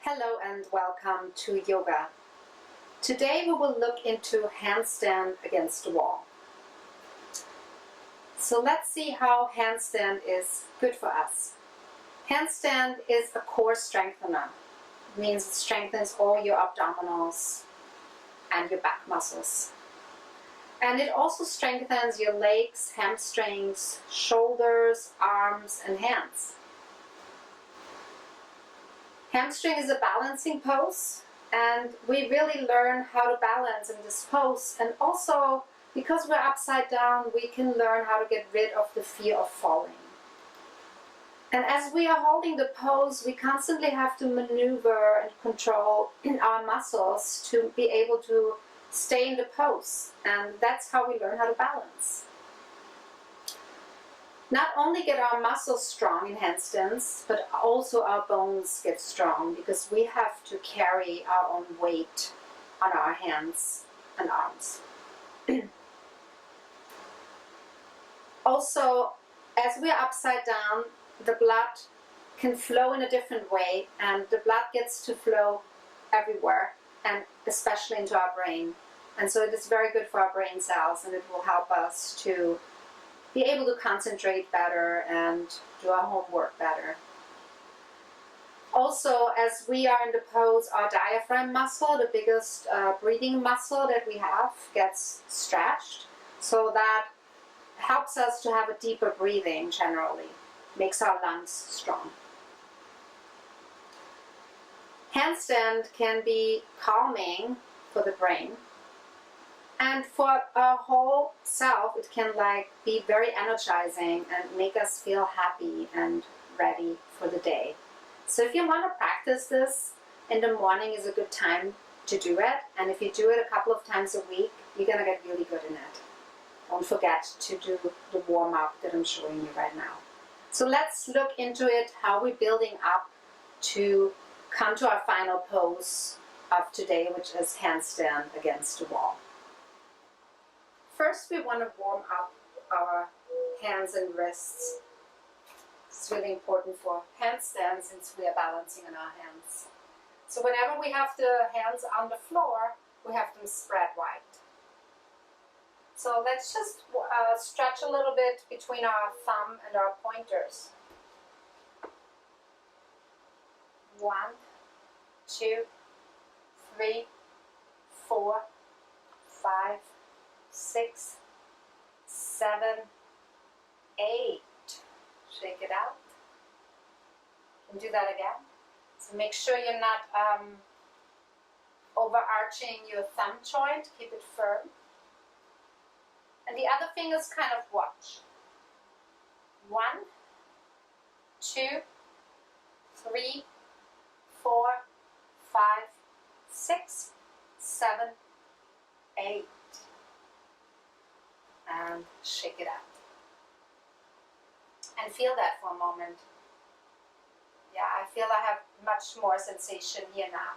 Hello and welcome to yoga. Today we will look into handstand against the wall. So let's see how handstand is good for us. Handstand is a core strengthener. It means it strengthens all your abdominals and your back muscles. And it also strengthens your legs, hamstrings, shoulders, arms, and hands. Hamstring is a balancing pose, and we really learn how to balance in this pose. And also, because we're upside down, we can learn how to get rid of the fear of falling. And as we are holding the pose, we constantly have to maneuver and control our muscles to be able to stay in the pose. And that's how we learn how to balance. Not only get our muscles strong in handstands, but also our bones get strong because we have to carry our own weight on our hands and arms. Also, as we're upside down, the blood can flow in a different way, and the blood gets to flow everywhere, and especially into our brain. And so it is very good for our brain cells, and it will help us to be able to concentrate better and do our homework better. Also, as we are in the pose, our diaphragm muscle, the biggest breathing muscle that we have, gets stretched. So that helps us to have a deeper breathing generally, makes our lungs strong. Handstand can be calming for the brain. And for our whole self, it can be very energizing and make us feel happy and ready for the day. So if you want to practice this, in the morning is a good time to do it. And if you do it a couple of times a week, you're going to get really good in it. Don't forget to do the warm-up that I'm showing you right now. So let's look into it, how we're building up to come to our final pose of today, which is handstand against the wall. First, we want to warm up our hands and wrists. It's really important for handstand since we are balancing on our hands. So whenever we have the hands on the floor, we have them spread wide. So let's just stretch a little bit between our thumb and our pointers. 1, 2, 3, 4, 5, 6, 7, 8. Shake it out. And do that again. So make sure you're not overarching your thumb joint. Keep it firm. And the other fingers kind of watch. 1, 2, 3, 4, 5, 6, 7, 8. And shake it out. And feel that for a moment. Yeah, I feel I have much more sensation here now.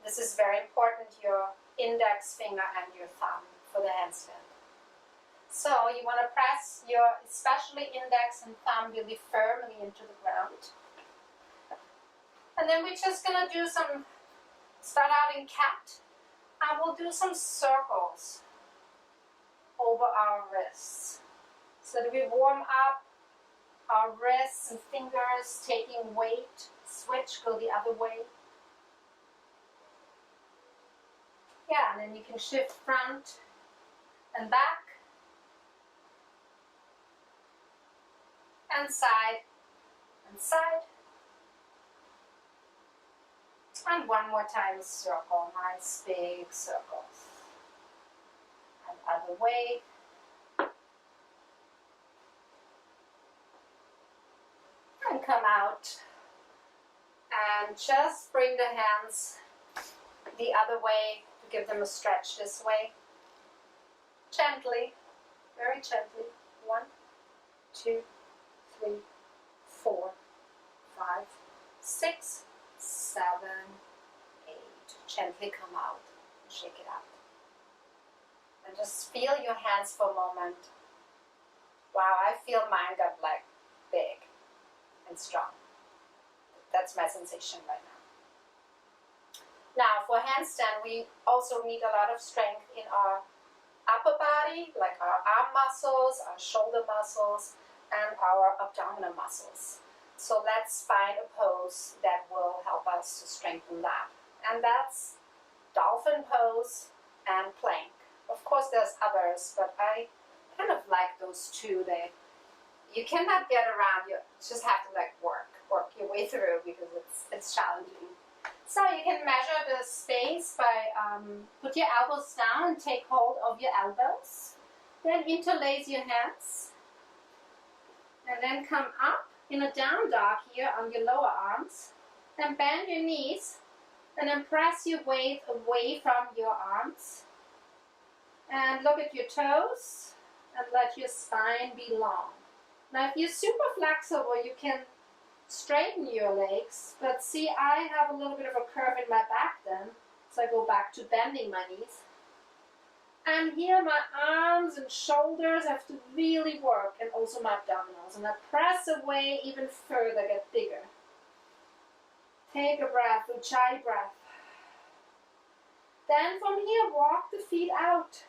This is very important, your index finger and your thumb for the handstand. So you want to press your, especially index and thumb, really firmly into the ground. And then we're just going to do start out in cat, and we'll do some circles over our wrists, so that we warm up our wrists and fingers, taking weight, switch, go the other way. Yeah, and then you can shift front and back, and side, and side. And one more time, a circle, nice big circles. Other way. And come out. And just bring the hands the other way to give them a stretch this way. Gently, very gently. 1, 2, 3, 4, 5, 6, 7, 8. Gently come out. Shake it out. And just feel your hands for a moment. Wow, I feel mine got big and strong. That's my sensation right now. Now for handstand, we also need a lot of strength in our upper body, like our arm muscles, our shoulder muscles, and our abdominal muscles. So let's find a pose that will help us to strengthen that. And that's dolphin pose and plank. Of course there's others, but I kind of like those two. You cannot get around, you just have to like work your way through because it's challenging. So you can measure the space by put your elbows down and take hold of your elbows. Then interlace your hands. And then come up in a down dog here on your lower arms. Then bend your knees. And then press your weight away from your arms. And look at your toes. And let your spine be long. Now if you're super flexible, you can straighten your legs, but see, I have a little bit of a curve in my back then, so I go back to bending my knees. And here my arms and shoulders have to really work, and also my abdominals, and I press away even further, get bigger. Take a breath, Ujjayi breath. Then from here, walk the feet out,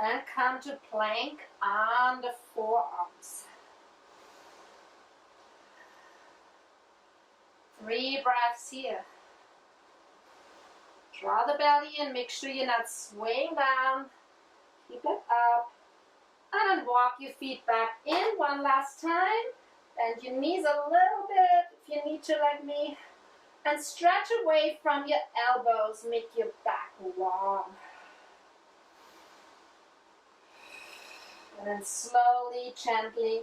and come to plank on the forearms. 3 breaths here. Draw the belly in, make sure you're not swaying down. Keep it up. And then walk your feet back in one last time. Bend your knees a little bit if you need to, like me. And stretch away from your elbows, make your back long. And then slowly, gently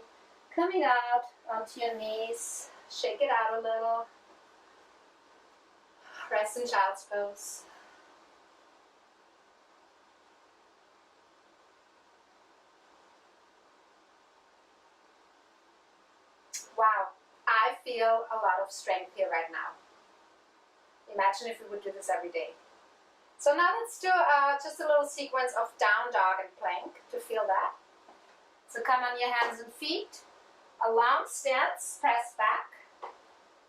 coming out onto your knees. Shake it out a little. Rest in child's pose. Wow, I feel a lot of strength here right now. Imagine if we would do this every day. So now let's do just a little sequence of down dog and plank to feel that. So come on your hands and feet. A long stance, press back.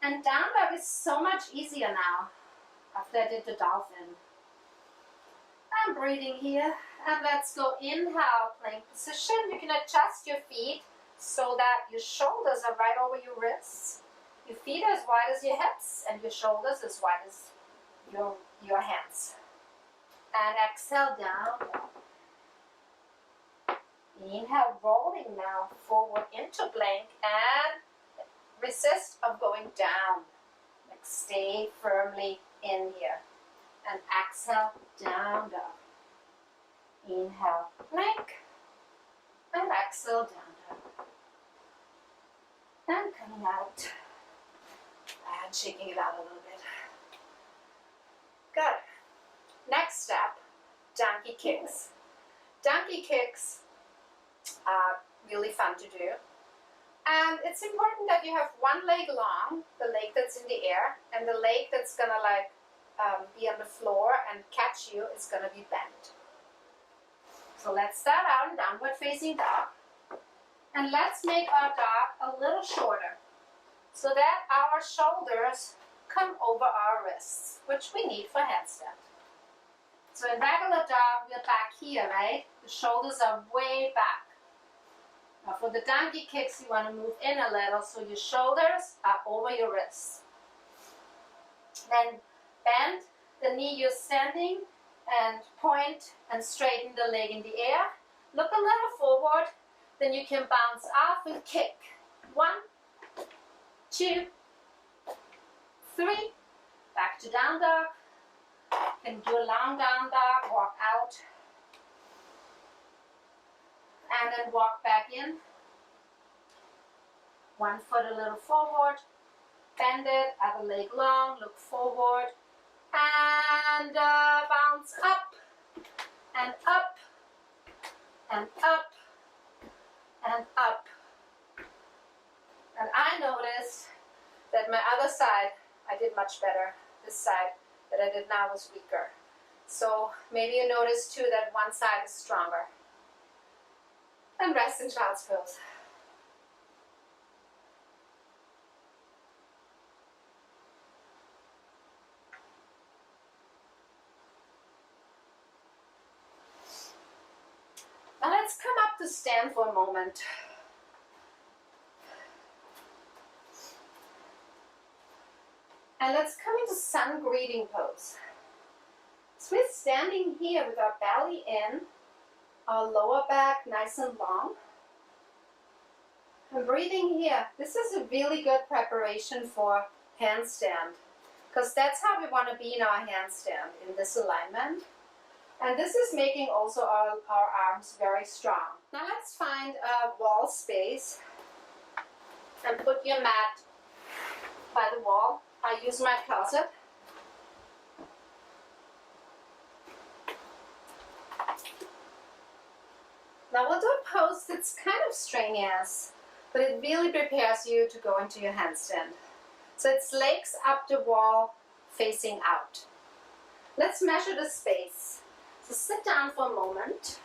And down dog is so much easier now. After I did the dolphin. I'm breathing here. And let's go inhale, plank position. You can adjust your feet so that your shoulders are right over your wrists. Your feet are as wide as your hips and your shoulders as wide as your hands. And exhale down. Inhale, rolling now forward into plank and resist of going down. Like stay firmly in here. And exhale, down dog. Inhale, plank. And exhale, down dog. And coming out. And shaking it out a little bit. Good. Next step, Dumpee Kicks. Dumpee Kicks are really fun to do. And it's important that you have one leg long, the leg that's in the air, and the leg that's gonna like be on the floor and catch you is gonna be bent. So let's start out in downward facing dog. And let's make our dog a little shorter so that our shoulders come over our wrists, which we need for handstand. So in regular dog, we're back here, right? The shoulders are way back. Now for the Dumpee Kicks, you want to move in a little so your shoulders are over your wrists. Then bend the knee you're standing and point and straighten the leg in the air. Look a little forward, then you can bounce off and kick. 1, 2, 3, back to down dog. Can do a long down dog, walk out. And then walk back in. 1 foot a little forward, bend it, other leg long, look forward, and bounce up, and up, and up, and up. And I noticed that my other side, I did much better. This side that I did now was weaker. So maybe you notice too that one side is stronger. And rest in child's pose. to stand for a moment. And let's come into sun greeting pose. So we're standing here with our belly in, our lower back nice and long. And breathing here. This is a really good preparation for handstand, because that's how we want to be in our handstand, in this alignment. And this is making also our arms very strong. Now let's find a wall space and put your mat by the wall. I use my closet. Now we'll do a pose that's kind of strenuous, but it really prepares you to go into your handstand. So it's legs up the wall, facing out. Let's measure the space. So sit down for a moment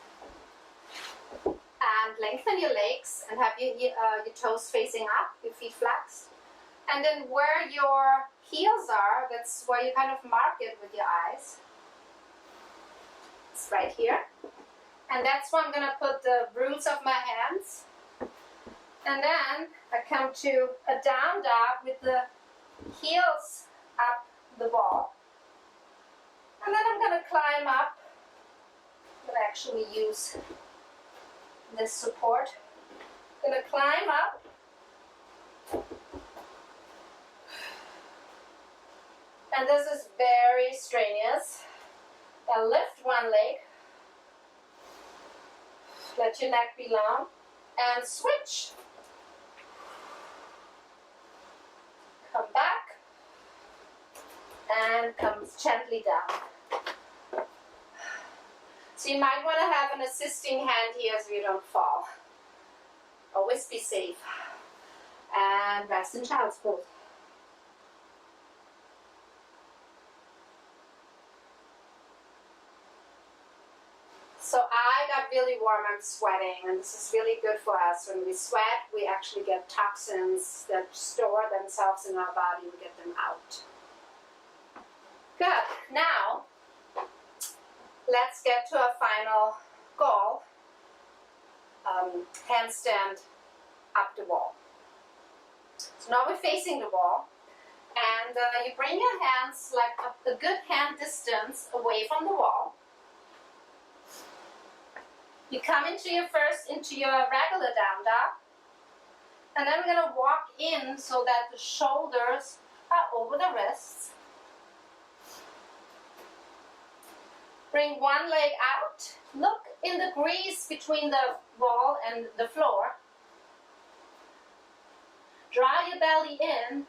and lengthen your legs and have your toes facing up, your feet flexed. And then where your heels are, that's where you kind of mark it with your eyes. It's right here. And that's where I'm going to put the roots of my hands. And then I come to a down dog with the heels up the wall. And then I'm going to climb up. I'm going to actually use this support. I'm going to climb up. And this is very strenuous. Now lift one leg. Let your neck be long. And switch. Come back. And come gently down. So you might want to have an assisting hand here so you don't fall. Always be safe. And rest in child's pose. So I got really warm, I'm sweating, and this is really good for us. When we sweat, we actually get toxins that store themselves in our body, we get them out. Good. Now, let's get to our final goal, handstand up the wall. So now we're facing the wall, and you bring your hands like a good hand distance away from the wall. You come into your regular down dog, and then we're going to walk in so that the shoulders are over the wrists. Bring one leg out. Look in the grease between the wall and the floor. Draw your belly in,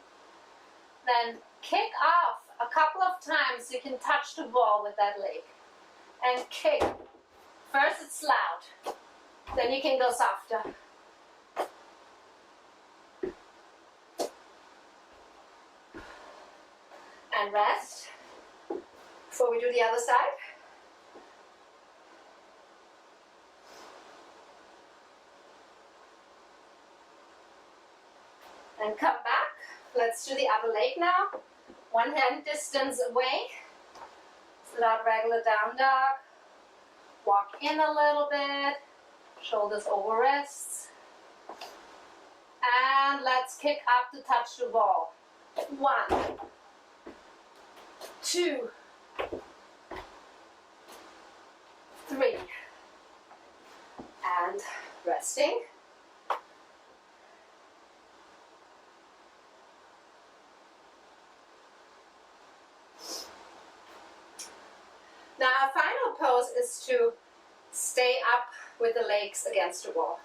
then kick off a couple of times so you can touch the wall with that leg. And kick. First it's loud, then you can go softer. And rest before we do the other side. And come back. Let's do the other leg now. One hand distance away. Sit out regular down dog. Walk in a little bit, shoulders over wrists. And let's kick up to touch the wall. 1, 2, 3. And resting. Now our final pose is to stay up with the legs against the wall.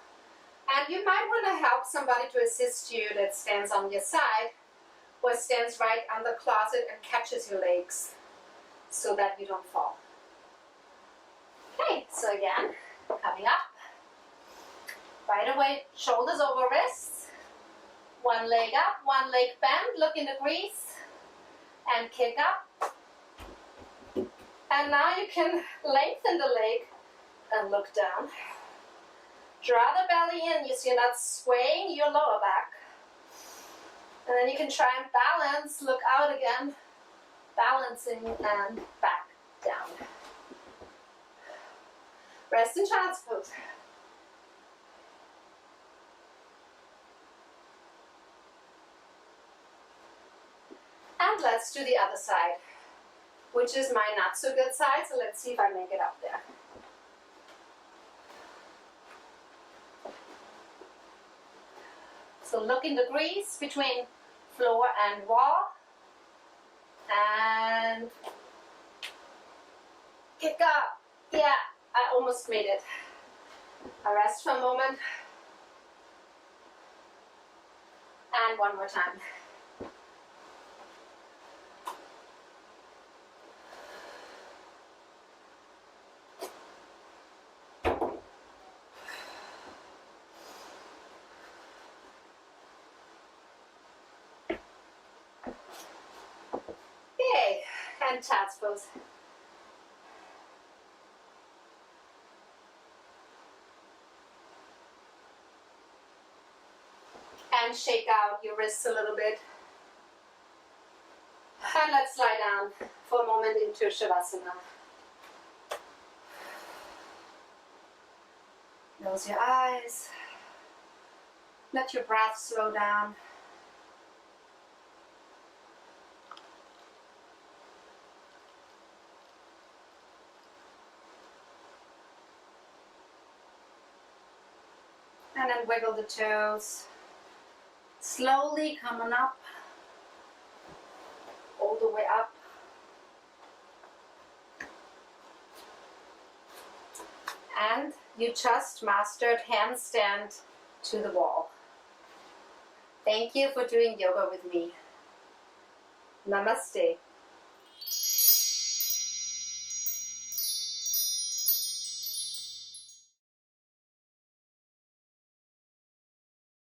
And you might want to help somebody to assist you that stands on your side or stands right on the closet and catches your legs so that you don't fall. Okay, so again, coming up. Right away, shoulders over wrists. One leg up, one leg bend, look in the grease and kick up. And now you can lengthen the leg and look down. Draw the belly in so you're not swaying your lower back. And then you can try and balance, look out again, balancing and back down. Rest in child's pose. let's do the other side, which is my not so good side. So let's see if I make it up there. So look in the grease between floor and wall. And kick up. Yeah, I almost made it. I rest for a moment. And one more time. Yay, and child's pose. And shake out your wrists a little bit. And let's lie down for a moment into Shavasana. Close your eyes. Let your breath slow down. And then wiggle the toes. Slowly coming up, all the way up. And you just mastered handstand to the wall. Thank you for doing yoga with me. Namaste.